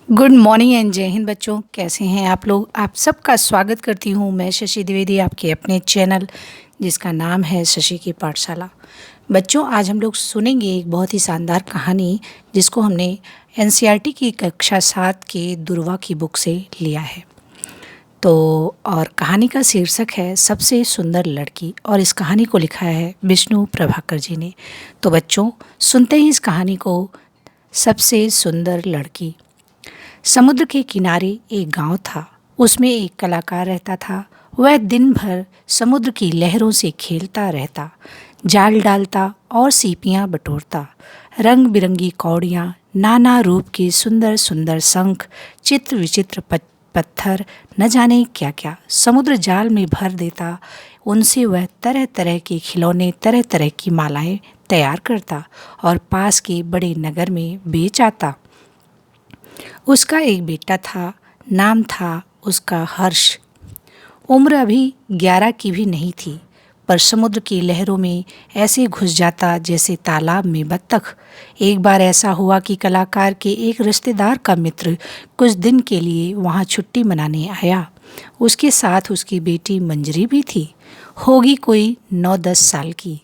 Good morning and जय हिंद बच्चों, कैसे हैं आप लोग। आप सबका स्वागत करती हूँ मैं शशि द्विवेदी, आपके अपने चैनल जिसका नाम है शशि की पाठशाला। बच्चों, आज हम लोग सुनेंगे एक बहुत ही शानदार कहानी जिसको हमने एनसीईआरटी की कक्षा 7 के दुर्वा की बुक से लिया है। तो और कहानी का शीर्षक है सबसे सुंदर लड़की, और इस कहानी को लिखा है विष्णु प्रभाकर जी ने। तो बच्चों, सुनते ही इस कहानी को। सबसे सुंदर लड़की। समुद्र के किनारे एक गांव था। उसमें एक कलाकार रहता था। वह दिन भर समुद्र की लहरों से खेलता रहता, जाल डालता और सीपियां बटोरता। रंग बिरंगी कौड़ियाँ, नाना रूप के सुंदर सुंदर शंख, चित्र विचित्र पत्थर, न जाने क्या क्या समुद्र जाल में भर देता। उनसे वह तरह तरह के खिलौने, तरह तरह की मालाएं तैयार करता और पास के बड़े नगर में बेच आता। उसका एक बेटा था, नाम था उसका हर्ष। उम्र अभी 11 की भी नहीं थी, पर समुद्र की लहरों में ऐसे घुस जाता जैसे तालाब में बत्तख। एक बार ऐसा हुआ कि कलाकार के एक रिश्तेदार का मित्र कुछ दिन के लिए वहाँ छुट्टी मनाने आया। उसके साथ उसकी बेटी मंजरी भी थी। होगी कोई 9-10 साल की,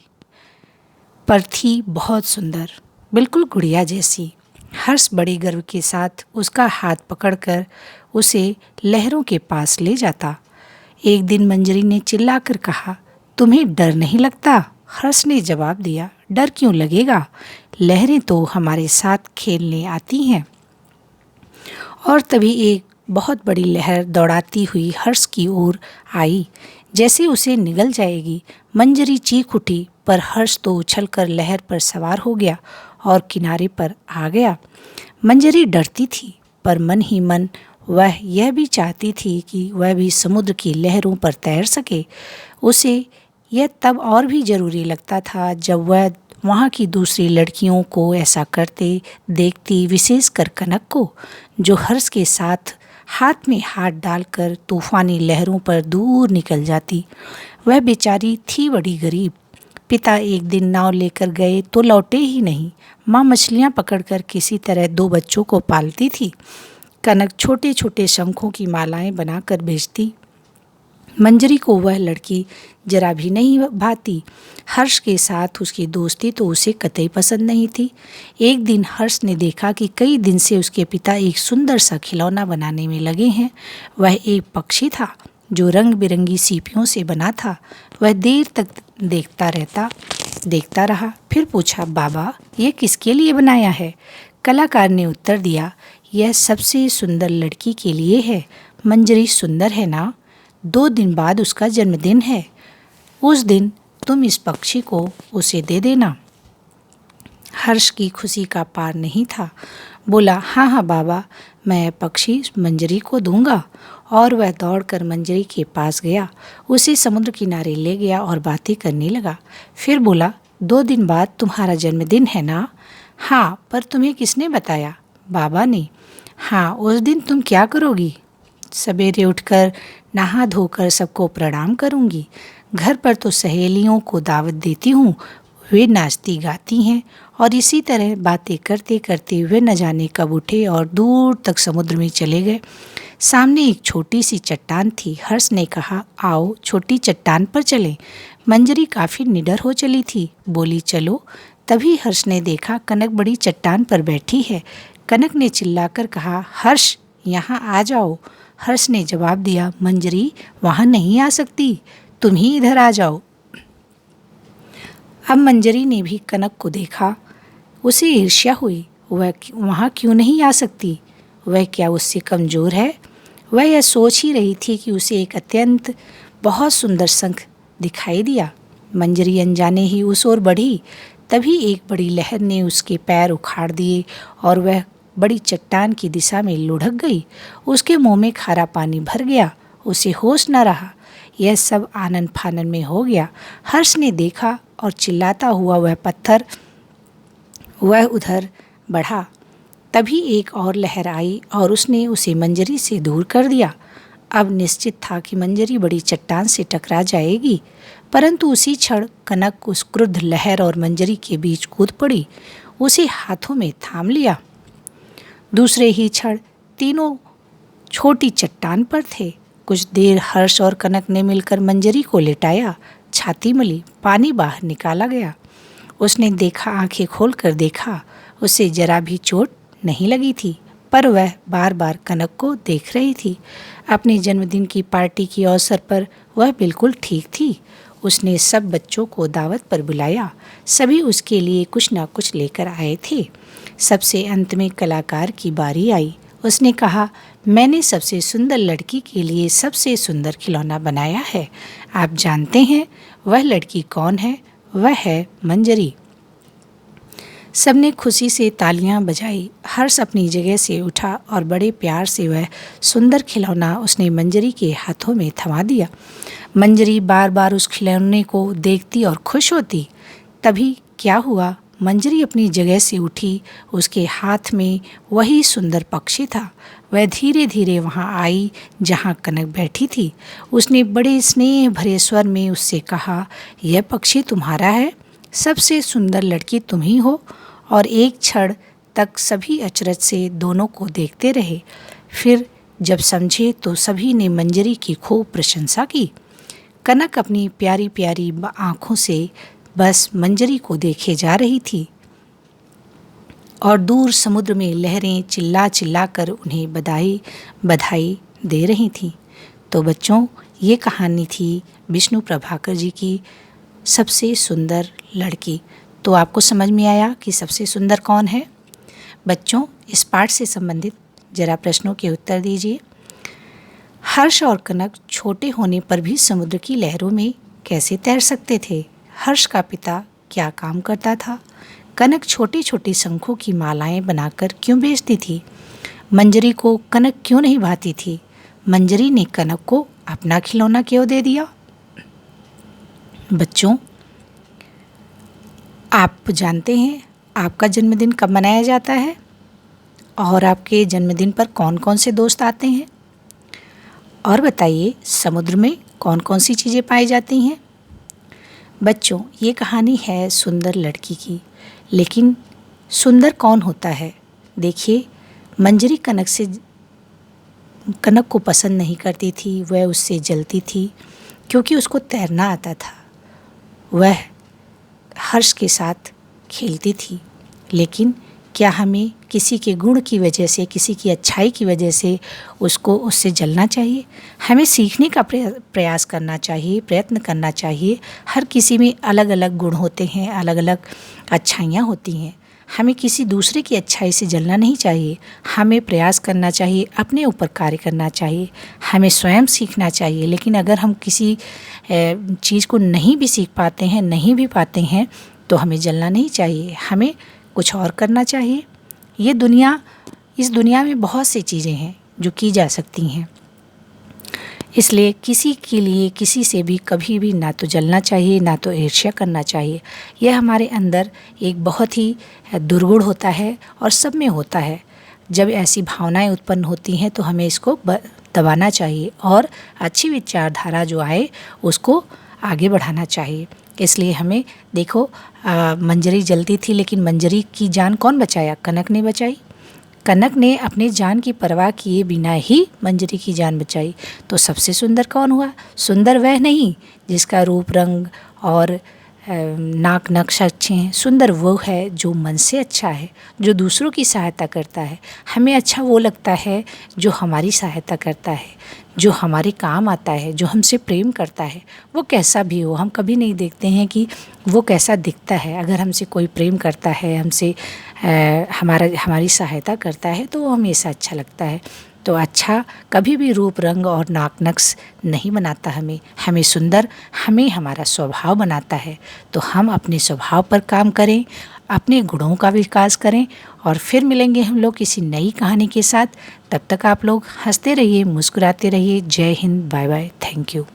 पर थी बहुत सुंदर, बिल्कुल गुड़िया जैसी। हर्ष बड़े गर्व के साथ उसका हाथ पकड़कर उसे लहरों के पास ले जाता। एक दिन मंजरी ने चिल्लाकर कहा, तुम्हें डर नहीं लगता? हर्ष ने जवाब दिया, डर क्यों लगेगा, लहरें तो हमारे साथ खेलने आती हैं। और तभी एक बहुत बड़ी लहर दौड़ाती हुई हर्ष की ओर आई, जैसे उसे निगल जाएगी। मंजरी चीख उठी, पर हर्ष तो उछलकर लहर पर सवार हो गया और किनारे पर आ गया। मंजरी डरती थी, पर मन ही मन वह यह भी चाहती थी कि वह भी समुद्र की लहरों पर तैर सके। उसे यह तब और भी ज़रूरी लगता था जब वह वहाँ की दूसरी लड़कियों को ऐसा करते देखती, विशेषकर कनक को, जो हर्ष के साथ हाथ में हाथ डालकर तूफानी लहरों पर दूर निकल जाती। वह बेचारी थी बड़ी गरीब। पिता एक दिन नाव लेकर गए तो लौटे ही नहीं। माँ मछलियाँ पकड़कर किसी तरह 2 बच्चों को पालती थी। कनक छोटे छोटे शंखों की मालाएं बनाकर बेचती। मंजरी को वह लड़की जरा भी नहीं भाती। हर्ष के साथ उसकी दोस्ती तो उसे कतई पसंद नहीं थी। एक दिन हर्ष ने देखा कि कई दिन से उसके पिता एक सुंदर सा खिलौना बनाने में लगे हैं। वह एक पक्षी था जो रंग बिरंगी सीपियों से बना था। वह देर तक देखता रहा, फिर पूछा, बाबा ये किसके लिए बनाया है? कलाकार ने उत्तर दिया, यह सबसे सुंदर लड़की के लिए है। मंजरी सुंदर है ना? 2 दिन बाद उसका जन्मदिन है। उस दिन तुम इस पक्षी को उसे दे देना। हर्ष की खुशी का पार नहीं था। बोला, हाँ हाँ बाबा, मैं पक्षी मंजरी को दूंगा। और वह दौड़कर मंजरी के पास गया, उसे समुद्र किनारे ले गया और बातें करने लगा। फिर बोला, 2 दिन बाद तुम्हारा जन्मदिन है ना? हाँ, पर तुम्हें किसने बताया? बाबा ने। हाँ, उस दिन तुम क्या करोगी? सवेरे उठकर नहा धोकर सबको प्रणाम करूंगी। घर पर तो सहेलियों को दावत देती हूँ, वे नाचती गाती हैं। और इसी तरह बातें करते करते वे न जाने कब उठे और दूर तक समुद्र में चले गए। सामने एक छोटी सी चट्टान थी। हर्ष ने कहा, आओ छोटी चट्टान पर चलें। मंजरी काफ़ी निडर हो चली थी, बोली, चलो। तभी हर्ष ने देखा कनक बड़ी चट्टान पर बैठी है। कनक ने चिल्लाकर कहा, हर्ष यहाँ आ जाओ। हर्ष ने जवाब दिया, मंजरी वहाँ नहीं आ सकती, तुम ही इधर आ जाओ। अब मंजरी ने भी कनक को देखा। उसे ईर्ष्या हुई। वह वहाँ क्यों नहीं आ सकती? वह क्या उससे कमज़ोर है? वह यह सोच ही रही थी कि उसे एक अत्यंत बहुत सुंदर शंख दिखाई दिया। मंजरी अनजाने ही उस ओर बढ़ी। तभी एक बड़ी लहर ने उसके पैर उखाड़ दिए और वह बड़ी चट्टान की दिशा में लुढ़क गई। उसके मुंह में खारा पानी भर गया। उसे होश न रहा। यह सब आनन फानन में हो गया। हर्ष ने देखा और चिल्लाता हुआ वह उधर बढ़ा। तभी एक और लहर आई और उसने उसे मंजरी से दूर कर दिया। अब निश्चित था कि मंजरी बड़ी चट्टान से टकरा जाएगी, परंतु उसी क्षण कनक उस क्रुद्ध लहर और मंजरी के बीच कूद पड़ी, उसे हाथों में थाम लिया। दूसरे ही क्षण तीनों छोटी चट्टान पर थे। कुछ देर हर्ष और कनक ने मिलकर मंजरी को लिटाया, छाती मली, पानी बाहर निकाला गया। उसने देखा, आंखें खोलकर देखा, उसे जरा भी चोट नहीं लगी थी, पर वह बार बार कनक को देख रही थी। अपने जन्मदिन की पार्टी के अवसर पर वह बिल्कुल ठीक थी। उसने सब बच्चों को दावत पर बुलाया। सभी उसके लिए कुछ न कुछ लेकर आए थे। सबसे अंत में कलाकार की बारी आई। उसने कहा, मैंने सबसे सुंदर लड़की के लिए सबसे सुंदर खिलौना बनाया है। आप जानते हैं वह लड़की कौन है? वह है मंजरी। सबने खुशी से तालियां बजाई। हर्ष अपनी जगह से उठा और बड़े प्यार से वह सुंदर खिलौना उसने मंजरी के हाथों में थमा दिया। मंजरी बार बार उस खिलौने को देखती और खुश होती। तभी क्या हुआ, मंजरी अपनी जगह से उठी। उसके हाथ में वही सुंदर पक्षी था। वह धीरे धीरे वहां आई जहां कनक बैठी थी। उसने बड़े स्नेह भरे स्वर में उससे कहा, यह पक्षी तुम्हारा है, सबसे सुंदर लड़की तुम ही हो। और एक क्षण तक सभी अचरज से दोनों को देखते रहे। फिर जब समझे तो सभी ने मंजरी की खूब प्रशंसा की। कनक अपनी प्यारी प्यारी आँखों से बस मंजरी को देखे जा रही थी और दूर समुद्र में लहरें चिल्ला चिल्ला कर उन्हें बधाई दे रही थीं। तो बच्चों, ये कहानी थी विष्णु प्रभाकर जी की सबसे सुंदर लड़की। तो आपको समझ में आया कि सबसे सुंदर कौन है? बच्चों, इस पाठ से संबंधित जरा प्रश्नों के उत्तर दीजिए। हर्ष और कनक छोटे होने पर भी समुद्र की लहरों में कैसे तैर सकते थे? हर्ष का पिता क्या काम करता था? कनक छोटी छोटी शंखों की मालाएं बनाकर क्यों बेचती थी? मंजरी को कनक क्यों नहीं भाती थी? मंजरी ने कनक को अपना खिलौना क्यों दे दिया? बच्चों, आप जानते हैं आपका जन्मदिन कब मनाया जाता है और आपके जन्मदिन पर कौन कौन से दोस्त आते हैं? और बताइए, समुद्र में कौन कौन सी चीज़ें पाई जाती हैं? बच्चों, ये कहानी है सुंदर लड़की की, लेकिन सुंदर कौन होता है? देखिए, मंजरी कनक को पसंद नहीं करती थी। वह उससे जलती थी क्योंकि उसको तैरना आता था। वह हर्ष के साथ खेलती थी। लेकिन क्या हमें किसी के गुण की वजह से, किसी की अच्छाई की वजह से उससे जलना चाहिए? हमें सीखने का प्रयास करना चाहिए, प्रयत्न करना चाहिए। हर किसी में अलग अलग गुण होते हैं, अलग अलग अच्छाइयाँ होती हैं। हमें किसी दूसरे की अच्छाई से जलना नहीं चाहिए। हमें प्रयास करना चाहिए, अपने ऊपर कार्य करना चाहिए, हमें स्वयं सीखना चाहिए। लेकिन अगर हम किसी चीज़ को नहीं भी सीख पाते हैं, नहीं भी पाते हैं, तो हमें जलना नहीं चाहिए। हमें कुछ और करना चाहिए। इस दुनिया में बहुत सी चीज़ें हैं जो की जा सकती हैं। इसलिए किसी के लिए किसी से भी कभी भी ना तो जलना चाहिए, ना तो ईर्ष्या करना चाहिए। यह हमारे अंदर एक बहुत ही दुर्गुण होता है और सब में होता है। जब ऐसी भावनाएं उत्पन्न होती हैं तो हमें इसको दबाना चाहिए और अच्छी विचारधारा जो आए उसको आगे बढ़ाना चाहिए। इसलिए हमें देखो, मंजरी जलती थी, लेकिन मंजरी की जान कौन बचाया? कनक ने बचाई। कनक ने अपनी जान की परवाह किए बिना ही मंजरी की जान बचाई। तो सबसे सुंदर कौन हुआ? सुंदर वह नहीं जिसका रूप रंग और नाक नक्श अच्छे हैं। सुंदर वो है जो मन से अच्छा है, जो दूसरों की सहायता करता है। हमें अच्छा वो लगता है जो हमारी सहायता करता है, जो हमारे काम आता है, जो हमसे प्रेम करता है। वो कैसा भी हो, हम कभी नहीं देखते हैं कि वो कैसा दिखता है। अगर हमसे कोई प्रेम करता है, हमसे हमारी सहायता करता है, तो वो हमेशा अच्छा लगता है। तो अच्छा कभी भी रूप रंग और नाक नक्श नहीं बनाता हमें सुंदर हमें हमारा स्वभाव बनाता है। तो हम अपने स्वभाव पर काम करें, अपने गुणों का विकास करें और फिर मिलेंगे हम लोग किसी नई कहानी के साथ। तब तक आप लोग हंसते रहिए, मुस्कुराते रहिए। जय Hind, bye bye, thank you.